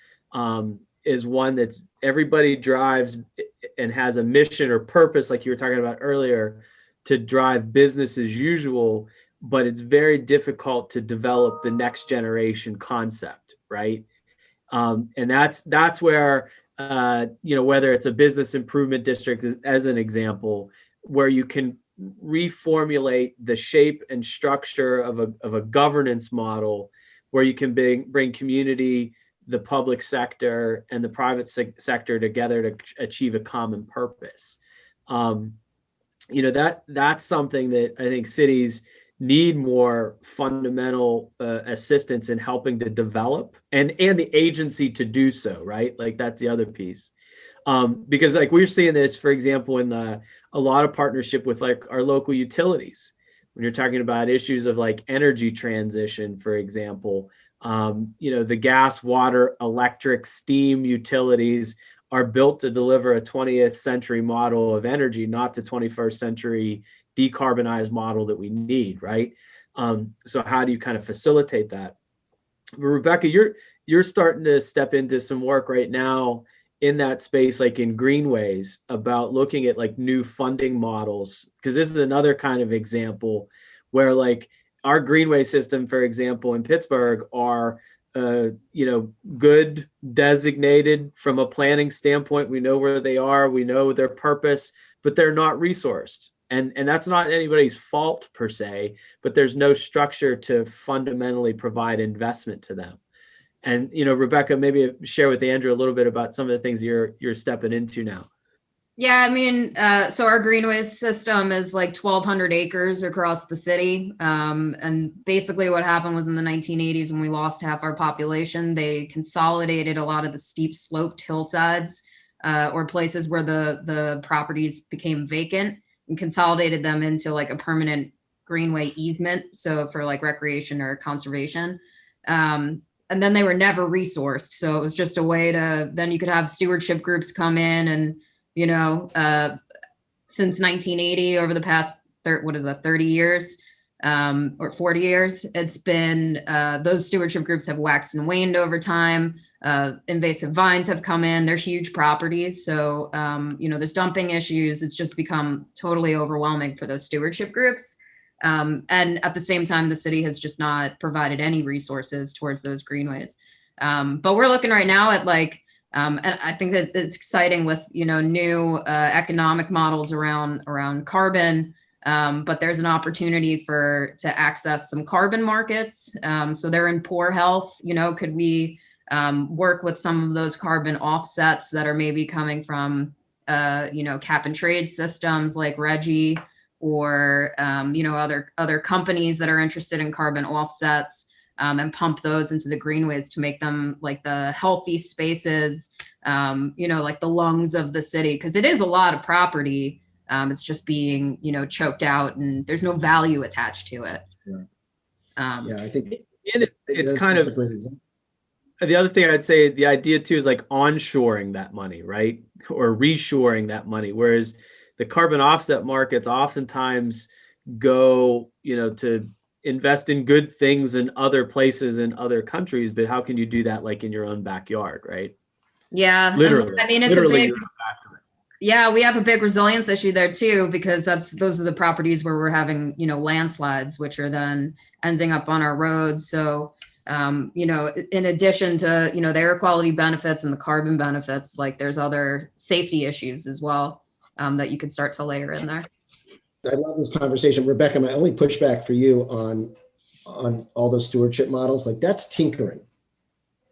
is one that's everybody drives and has a mission or purpose, like you were talking about earlier, to drive business as usual, but it's very difficult to develop the next generation concept, right? And that's where, whether it's a business improvement district as an example, where you can reformulate the shape and structure of a governance model, where you can bring community, the public sector, and the private sector together to achieve a common purpose. That's something that I think cities need more fundamental assistance in helping to develop, and the agency to do so, right? Like that's the other piece. Because like we're seeing this, for example, in a lot of partnership with like our local utilities, when you're talking about issues of like energy transition, for example. The gas, water, electric, steam utilities are built to deliver a 20th century model of energy, not the 21st century decarbonized model that we need, right? So how do you kind of facilitate that? But Rebecca, you're starting to step into some work right now in that space, like in Greenways, about looking at like new funding models, because this is another kind of example where like our Greenway system, for example, in Pittsburgh are, good, designated from a planning standpoint. We know where they are, we know their purpose, but they're not resourced. And that's not anybody's fault per se, but there's no structure to fundamentally provide investment to them. And, Rebecca, maybe share with Andrew a little bit about some of the things you're stepping into now. Yeah, I mean, so our Greenways system is like 1,200 acres across the city. And basically what happened was in the 1980s, when we lost half our population, they consolidated a lot of the steep sloped hillsides or places where the properties became vacant, and consolidated them into like a permanent greenway easement. So for like recreation or conservation. And then they were never resourced. So it was just a way then you could have stewardship groups come in and, since 1980, over the past 30 years or 40 years, it's been those stewardship groups have waxed and waned over time. Invasive vines have come in. They're huge properties. So, there's dumping issues. It's just become totally overwhelming for those stewardship groups. And at the same time, the city has just not provided any resources towards those greenways. But we're looking right now at like, and I think that it's exciting with, new economic models around carbon, But there's an opportunity to access some carbon markets. So they're in poor health. Could we work with some of those carbon offsets that are maybe coming from, cap and trade systems like Reggie, or, other companies that are interested in carbon offsets, and pump those into the greenways to make them like the healthy spaces, like the lungs of the city. Cause it is a lot of property. It's just being, choked out, and there's no value attached to it. Yeah, I think it's kind of, the other thing I'd say, the idea too is like onshoring that money, right? Or reshoring that money. Whereas the carbon offset markets oftentimes go, to invest in good things in other places in other countries, but how can you do that like in your own backyard, right? Yeah. Literally. I mean, it's literally a big, yeah, we have a big resilience issue there too, because those are the properties where we're having, landslides, which are then ending up on our roads. So, in addition to, the air quality benefits and the carbon benefits, like there's other safety issues as well, that you could start to layer in there. I love this conversation. Rebecca, my only pushback for you on all those stewardship models, like that's tinkering,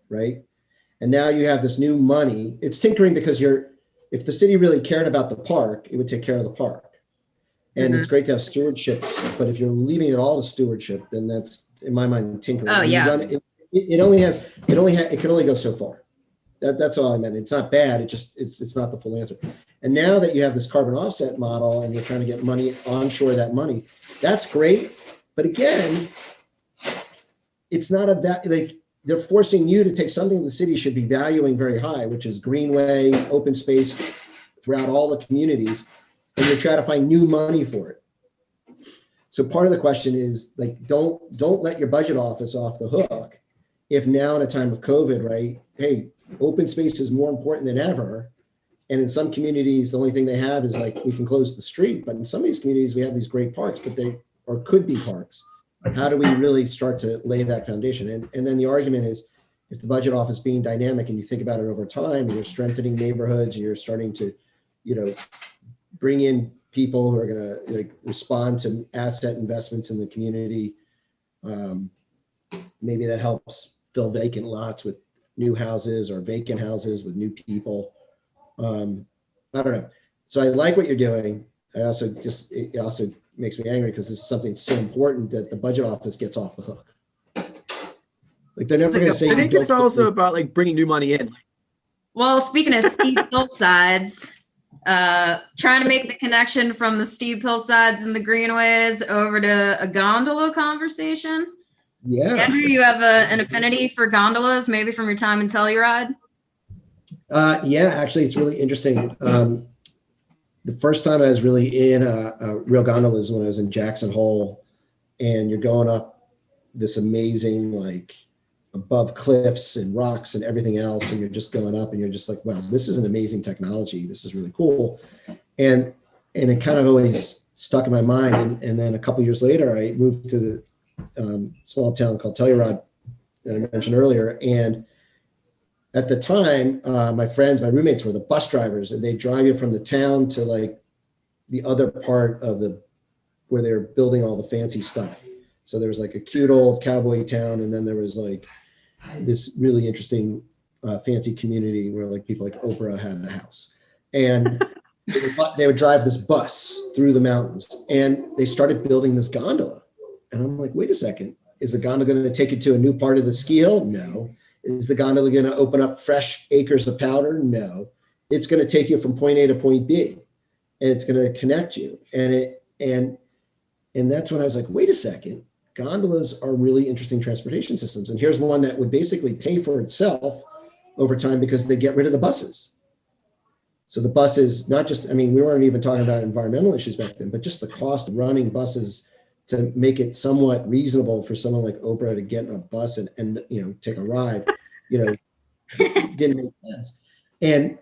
right? And now you have this new money. It's tinkering because if the city really cared about the park, it would take care of the park. And It's great to have stewardship, but if you're leaving it all to stewardship, then that's, in my mind, tinkering. Oh, yeah. It can only go so far. That's all I meant. It's not bad. It's not the full answer. And now that you have this carbon offset model and you're trying to get money, onshore that money, that's great. But again, it's not like they're forcing you to take something the city should be valuing very high, which is greenway, open space throughout all the communities, and you're trying to find new money for it. So part of the question is like, don't let your budget office off the hook. If now in a time of COVID, right? Hey, open space is more important than ever. And in some communities, the only thing they have is like, we can close the street. But in some of these communities, we have these great parks, but could be parks. How do we really start to lay that foundation? And then the argument is, if the budget office being dynamic and you think about it over time, and you're strengthening neighborhoods, and you're starting to, bring in people who are going to like respond to asset investments in the community. Maybe that helps fill vacant lots with new houses, or vacant houses with new people. I don't know. So I like what you're doing. It also makes me angry because this is something so important that the budget office gets off the hook. Like they're never going to say. I think it's also about like bringing new money in. Well, speaking of steep hillsides, trying to make the connection from the steep hillsides and the greenways over to a gondola conversation. Yeah. Andrew, you have an affinity for gondolas, maybe from your time in Telluride? Yeah, actually, it's really interesting. The first time I was really in a real gondola was when I was in Jackson Hole, and you're going up this amazing, like above cliffs and rocks and everything else, and you're just going up, and you're just like, wow, this is an amazing technology. This is really cool, and it kind of always stuck in my mind. And then a couple years later, I moved to the small town called Telluride that I mentioned earlier, and at the time, my roommates were the bus drivers, and they drive you from the town to like the other part of where they were building all the fancy stuff. So there was like a cute old cowboy town, and then there was like this really interesting fancy community where like people like Oprah had a house, and they would drive this bus through the mountains, and they started building this gondola, and I'm like, wait a second, is the gondola going to take you to a new part of the ski hill? No. Is the gondola going to open up fresh acres of powder? No. It's going to take you from point A to point B, and it's going to connect you. And that's when I was like, wait a second, gondolas are really interesting transportation systems. And here's one that would basically pay for itself over time because they get rid of the buses. So the buses, not just, I mean, we weren't even talking about environmental issues back then, but just the cost of running buses to make it somewhat reasonable for someone like Oprah to get in a bus and take a ride, didn't make sense. And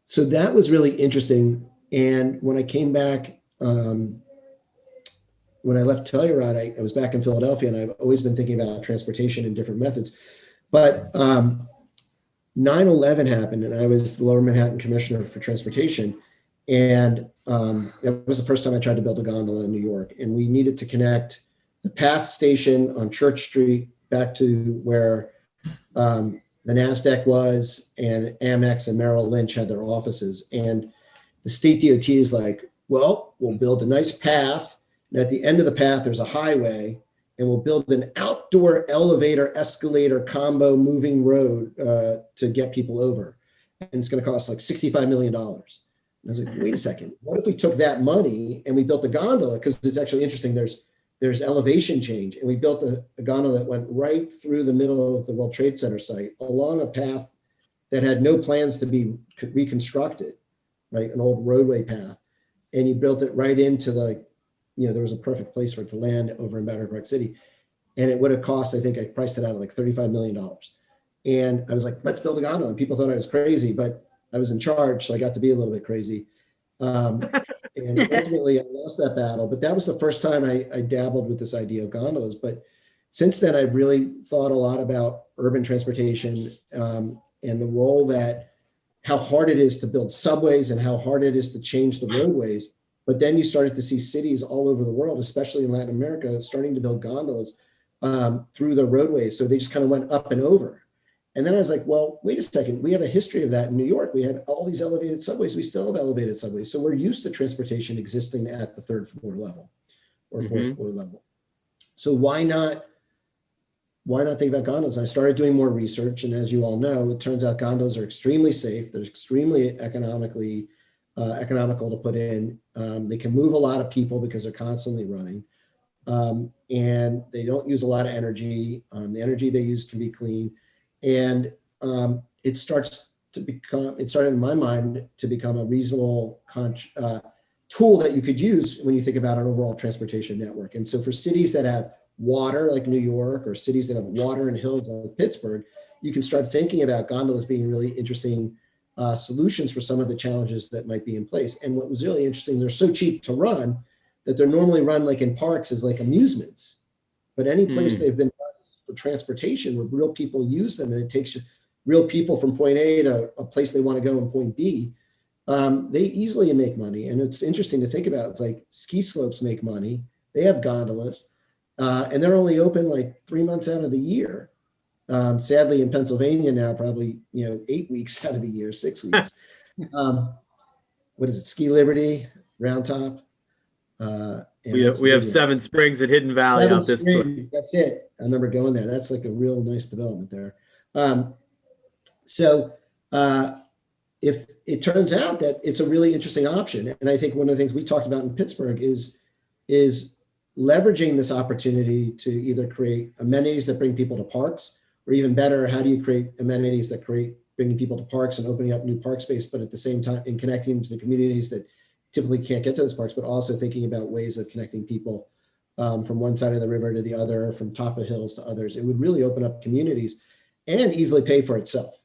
so that was really interesting. And when I came back, when I left Telluride, I was back in Philadelphia, and I've always been thinking about transportation and different methods. But 9/11 happened, and I was the Lower Manhattan Commissioner for Transportation. And that was the first time I tried to build a gondola in New York. And we needed to connect the PATH station on Church Street back to where the NASDAQ was, and Amex and Merrill Lynch had their offices. And the state DOT is like, well, we'll build a nice path. And at the end of the path, there's a highway, and we'll build an outdoor elevator, escalator combo moving road to get people over. And it's going to cost like $65 million. And I was like, wait a second, what if we took that money and we built a gondola? Because it's actually interesting. There's elevation change. And we built a gondola that went right through the middle of the World Trade Center site along a path that had no plans to be reconstructed, right? An old roadway path. And you built it right into there was a perfect place for it to land over in Battery Park City. And it would have cost, I think I priced it out at like $35 million. And I was like, let's build a gondola. And people thought I was crazy, but I was in charge, so I got to be a little bit crazy. And ultimately, I lost that battle. But that was the first time I dabbled with this idea of gondolas. But since then, I've really thought a lot about urban transportation and the role how hard it is to build subways and how hard it is to change the roadways. But then you started to see cities all over the world, especially in Latin America, starting to build gondolas through the roadways. So they just kind of went up and over. And then I was like, well, wait a second. We have a history of that in New York. We had all these elevated subways. We still have elevated subways. So we're used to transportation existing at the third floor level or fourth floor level. So why not think about gondolas? I started doing more research. And as you all know, it turns out gondolas are extremely safe. They're extremely economical to put in. They can move a lot of people because they're constantly running. And they don't use a lot of energy. The energy they use can be clean. And it started in my mind to become a reasonable tool that you could use when you think about an overall transportation network. And so for cities that have water like New York, or cities that have water and hills like Pittsburgh, you can start thinking about gondolas being really interesting solutions for some of the challenges that might be in place. And what was really interesting, they're so cheap to run that they're normally run like in parks as like amusements. But any place they've been for transportation where real people use them, and it takes real people from point A to a place they want to go in point B, they easily make money. And it's interesting to think about. It's like ski slopes make money. They have gondolas, and they're only open like 3 months out of the year. Sadly, in Pennsylvania now, probably 8 weeks out of the year, 6 weeks. What is it? Ski Liberty, Round Top. We have Seven Springs at Hidden Valley out this way. That's it. I remember going there. That's like a real nice development there. So if it turns out that it's a really interesting option, and I think one of the things we talked about in Pittsburgh is leveraging this opportunity to either create amenities that bring people to parks, or even better, how do you create amenities that bringing people to parks and opening up new park space, but at the same time in connecting to the communities that typically can't get to those parks, but also thinking about ways of connecting people from one side of the river to the other, from top of hills to others. It would really open up communities and easily pay for itself.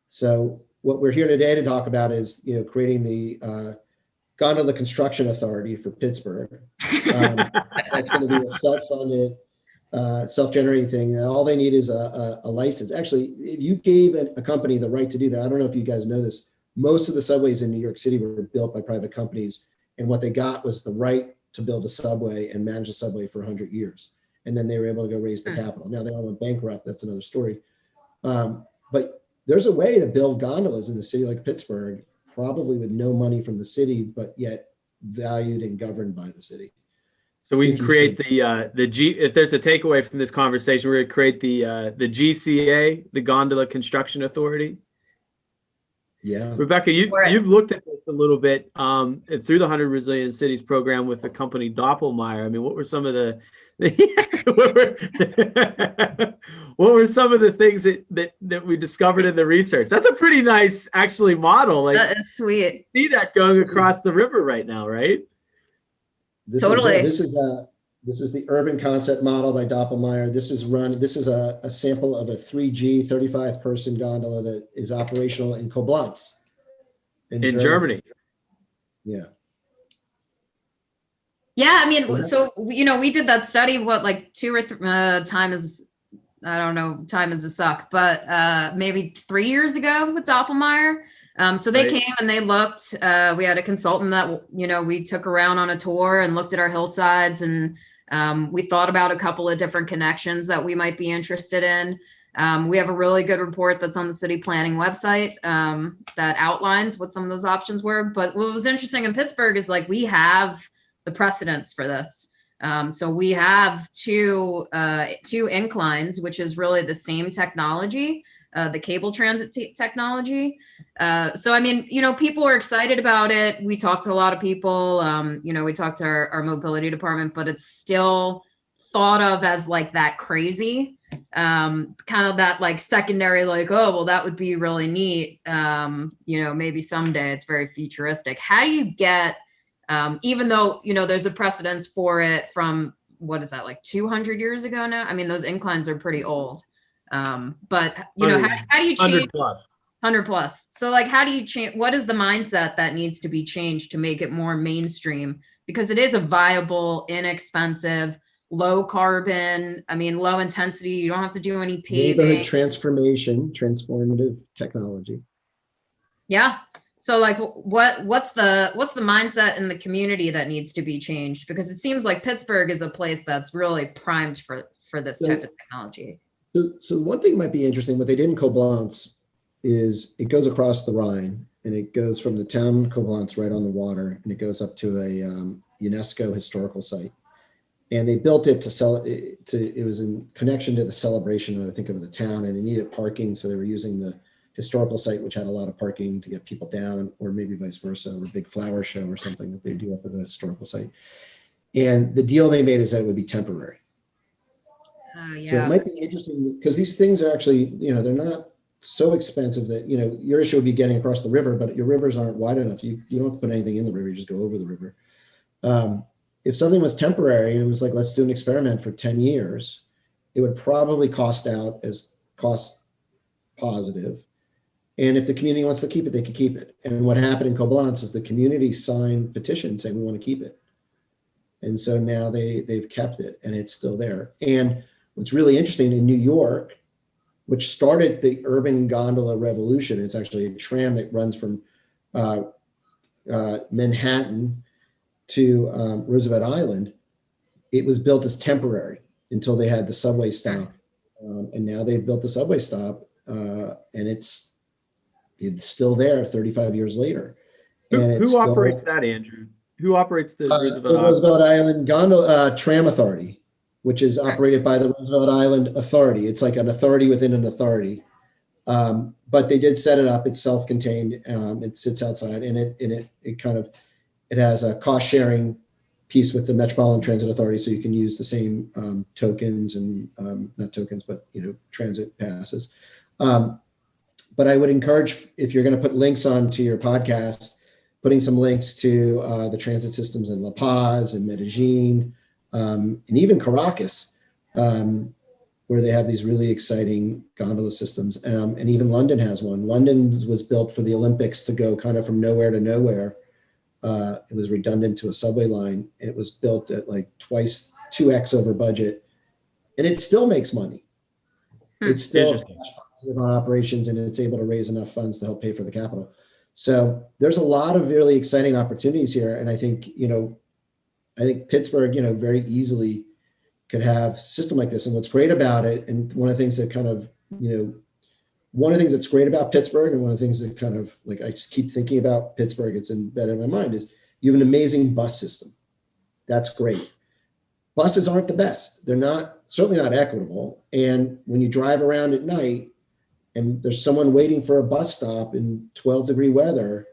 So what we're here today to talk about is, creating the Gondola Construction Authority for Pittsburgh. That's going to be a self-funded, self-generating thing. And all they need is a license. Actually, if you gave a company the right to do that, I don't know if you guys know this, most of the subways in New York City were built by private companies. And what they got was the right to build a subway and manage a subway for 100 years. And then they were able to go raise the capital. Now they all went bankrupt. That's another story. But there's a way to build gondolas in a city like Pittsburgh, probably with no money from the city, but yet valued and governed by the city. So we can create if there's a takeaway from this conversation, we're going to create the GCA, the Gondola Construction Authority. Yeah. Rebecca, you've looked at this a little bit through the 100 Resilient Cities program with the company Doppelmayr. I mean, what were some of the what were some of the things that we discovered in the research? That's a pretty nice, actually, model. Like, that is sweet. See that going across the river right now, right? Totally. This is the urban concept model by Doppelmayr. This is a sample of a 3G 35-person gondola that is operational in Koblenz in Germany. Yeah. Yeah, I mean, so we did that study. Like 2 or 3 time is a suck, but maybe 3 years ago with Doppelmayr. So they Right. came and they looked. We had a consultant that, we took around on a tour and looked at our hillsides, and we thought about a couple of different connections that we might be interested in. We have a really good report that's on the city planning website that outlines what some of those options were. But what was interesting in Pittsburgh is like we have the precedents for this. So we have two inclines, which is really the same technology, the cable transit technology. So, I mean, people are excited about it. We talked to a lot of people, we talked to our mobility department, but it's still thought of as like that crazy, kind of that like secondary, like, oh, well, that would be really neat. Maybe someday. It's very futuristic. How do you get, even though, there's a precedence for it from, what is that, like 200 years ago now? I mean, those inclines are pretty old. But, how do you change 100 plus? 100 plus. So like, how do you change? What is the mindset that needs to be changed to make it more mainstream? Because it is a viable, inexpensive, low carbon, low intensity. You don't have to do any paving. Neighborhood transformative technology. Yeah. So like, what's the mindset in the community that needs to be changed? Because it seems like Pittsburgh is a place that's really primed for this type of technology. So one thing might be interesting, what they did in Koblenz is it goes across the Rhine, and it goes from the town Koblenz right on the water, and it goes up to a UNESCO historical site. And they built it it was in connection to the celebration, I think, of the town, and they needed parking. So they were using the historical site, which had a lot of parking to get people down, or maybe vice versa, or a big flower show or something that they do up at the historical site. And the deal they made is that it would be temporary. Yeah. So it might be interesting because these things are actually, they're not so expensive that, your issue would be getting across the river, but your rivers aren't wide enough. You don't have to put anything in the river, you just go over the river. If something was temporary and it was like, let's do an experiment for 10 years, it would probably cost out as cost positive. And if the community wants to keep it, they could keep it. And what happened in Koblenz is the community signed petitions saying we want to keep it. And so now they've kept it, and it's still there. And what's really interesting in New York, which started the urban gondola revolution, it's actually a tram that runs from Manhattan to Roosevelt Island. It was built as temporary until they had the subway stop. And now they've built the subway stop, and it's still there 35 years later. Who operates that, Andrew? Who operates the Roosevelt Island Gondola Tram Authority, which is operated by the Roosevelt Island Authority. It's like an authority within an authority. But they did set it up. It's self-contained. It sits outside, and it has a cost-sharing piece with the Metropolitan Transit Authority, so you can use the same tokens and not tokens, but transit passes. But I would encourage, if you're going to put links onto your podcast, putting some links to the transit systems in La Paz and Medellin, and even Caracas, where they have these really exciting gondola systems. And even London has one. London was built for the Olympics to go kind of from nowhere to nowhere. It was redundant to a subway line. It was built at like 2x over budget, and it still makes money. It's still positive on operations, and it's able to raise enough funds to help pay for the capital. So there's a lot of really exciting opportunities here. And I think, Pittsburgh, very easily could have a system like this. And what's great about it, and one of the things that one of the things that's great about Pittsburgh, and one of the things that kind of like, I just keep thinking about Pittsburgh, it's embedded in my mind, is you have an amazing bus system. That's great. Buses aren't the best. They're certainly not equitable. And when you drive around at night and there's someone waiting for a bus stop in 12-degree weather,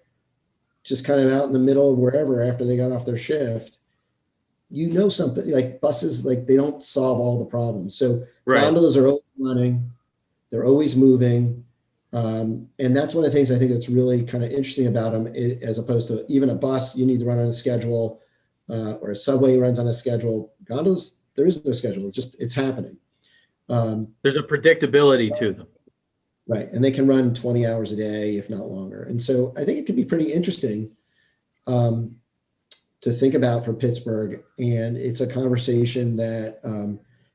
just kind of out in the middle of wherever after they got off their shift, something like buses, like they don't solve all the problems. So gondolas are always running, they're always moving. And that's one of the things I think that's really kind of interesting about them, as opposed to even a bus, you need to run on a schedule, or a subway runs on a schedule. Gondolas, there is no schedule. It's happening. There's a predictability to them. Right. And they can run 20 hours a day, if not longer. And so I think it could be pretty interesting to think about for Pittsburgh. And it's a conversation that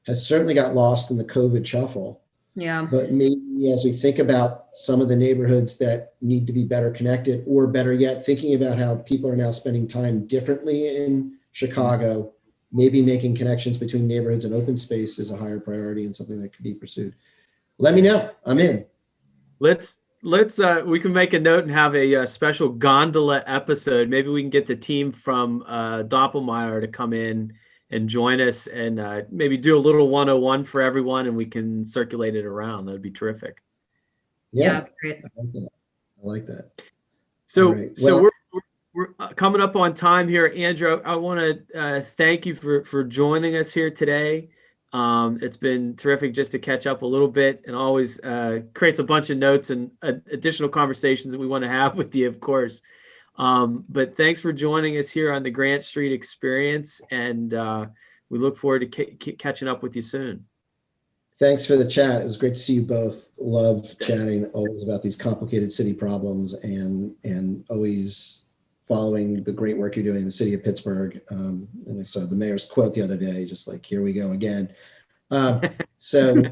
has certainly got lost in the COVID shuffle. Yeah. But maybe as we think about some of the neighborhoods that need to be better connected, or better yet, thinking about how people are now spending time differently in Chicago, maybe making connections between neighborhoods and open space is a higher priority and something that could be pursued. Let me know. I'm in. Let's we can make a note and have a special gondola episode. Maybe we can get the team from Doppelmayr to come in and join us, and maybe do a little 101 for everyone, and we can circulate it around. That would be terrific. Yeah, Great. I like that. So, Right. so Well, we're coming up on time here, Andrew. I want to thank you for joining us here today. It's been terrific just to catch up a little bit, and always creates a bunch of notes and additional conversations that we want to have with you, of course. But thanks for joining us here on the Grant Street Experience, and we look forward to catching up with you soon. thanks for the chat. It was great to see you both. Love chatting always about these complicated city problems, and always following the great work you're doing in the city of Pittsburgh. And I saw the mayor's quote the other day, just like, here we go again. So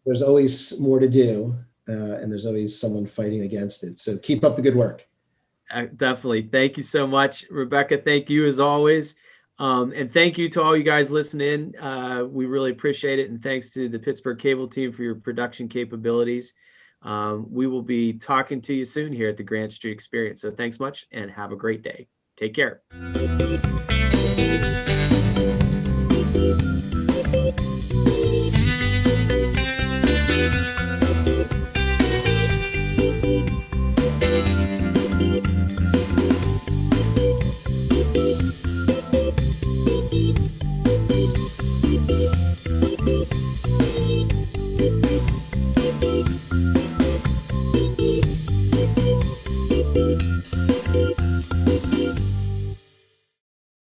there's always more to do, and there's always someone fighting against it. So keep up the good work. Definitely. Thank you so much, Rebecca. Thank you as always. And thank you to all you guys listening in. We really appreciate it. And thanks to the Pittsburgh cable team for your production capabilities. We will be talking to you soon here at the Grant Street Experience. So thanks much and have a great day. Take care.